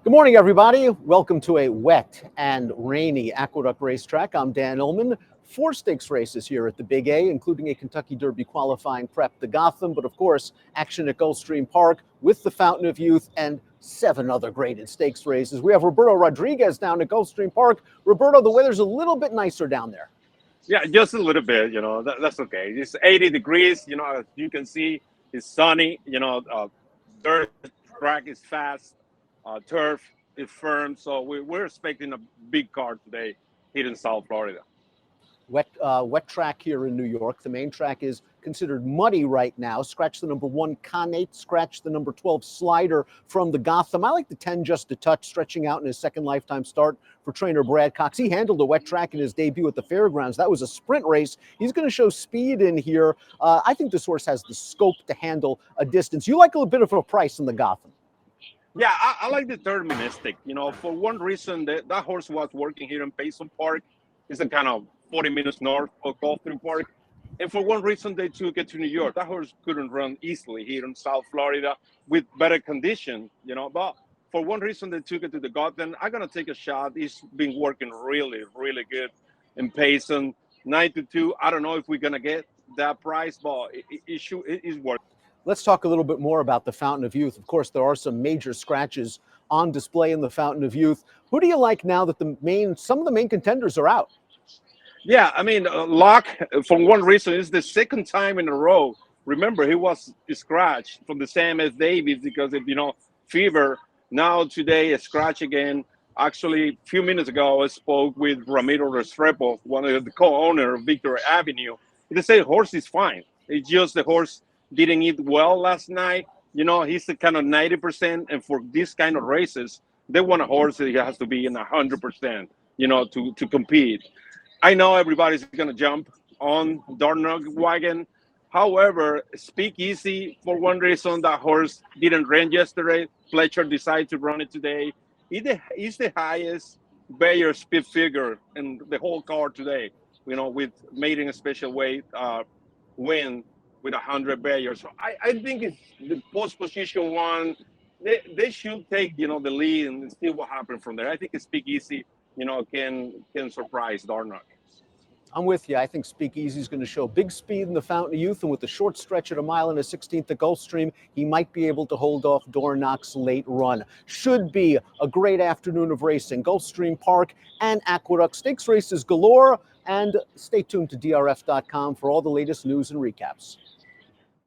Good morning, everybody. Welcome to a wet and rainy Aqueduct racetrack. I'm Dan Illman. 4 stakes races here at the Big A, including a Kentucky Derby qualifying prep to Gotham, but of course, action at Gulfstream Park with the Fountain of Youth and 7 other graded stakes races. We have Roberto Rodriguez down at Gulfstream Park. Roberto, the weather's a little bit nicer down there. Yeah, just a little bit, that's okay. It's 80 degrees, as you can see, it's sunny, dirt track is fast, turf is firm. So we're expecting a big car today here in South Florida. Wet track here in New York. The main track is considered muddy right now. Scratch the number 1 Connate, scratch the number 12 Slider from the Gotham. I like the 10 Just a Touch, stretching out in his second lifetime start for trainer Brad Cox. He handled a wet track in his debut at the Fairgrounds. That was a sprint race. He's going to show speed in here. I think this horse has the scope to handle a distance. You like a little bit of a price in the Gotham. Yeah, I like deterministic. For one reason, that horse was working here in Payson Park. It's a kind of 40 minutes north of Gulfstream Park. And for one reason, they took it to New York. That horse couldn't run easily here in South Florida with better condition, But for one reason, they took it to the Gotham. I'm going to take a shot. He's been working really, really good in Payson. 9-2. I don't know if we're going to get that price, but it is worth it. Let's talk a little bit more about the Fountain of Youth. Of course, there are some major scratches on display in the Fountain of Youth. Who do you like now that some of the main contenders are out? Yeah, I mean, Locke, for one reason, is the second time in a row. Remember, he was scratched from the same as Davis because of, fever. Now today, a scratch again. Actually, a few minutes ago, I spoke with Ramiro Restrepo, one of the co-owner of Victory Avenue. They say horse is fine. It's just the horse didn't eat well last night. He's the kind of 90%. And for this kind of races, they want a horse that has to be in 100%, to compete. I know everybody's going to jump on Darnock wagon. However, Speak Easy, for one reason, that horse didn't run yesterday. Fletcher decided to run it today. It's the highest Bayer speed figure in the whole card today, with maiden special weight win with 100 Bayer. So I think it's the post position one. They should take, the lead and see what happens from there. I think Speak Easy, can surprise Darnock. I'm with you. I think Speak Easy is going to show big speed in the Fountain of Youth, and with the short stretch at 1 mile and a 16th at Gulfstream, he might be able to hold off Darnock's late run. Should be a great afternoon of racing. Gulfstream Park and Aqueduct stakes races galore, and stay tuned to DRF.com for all the latest news and recaps.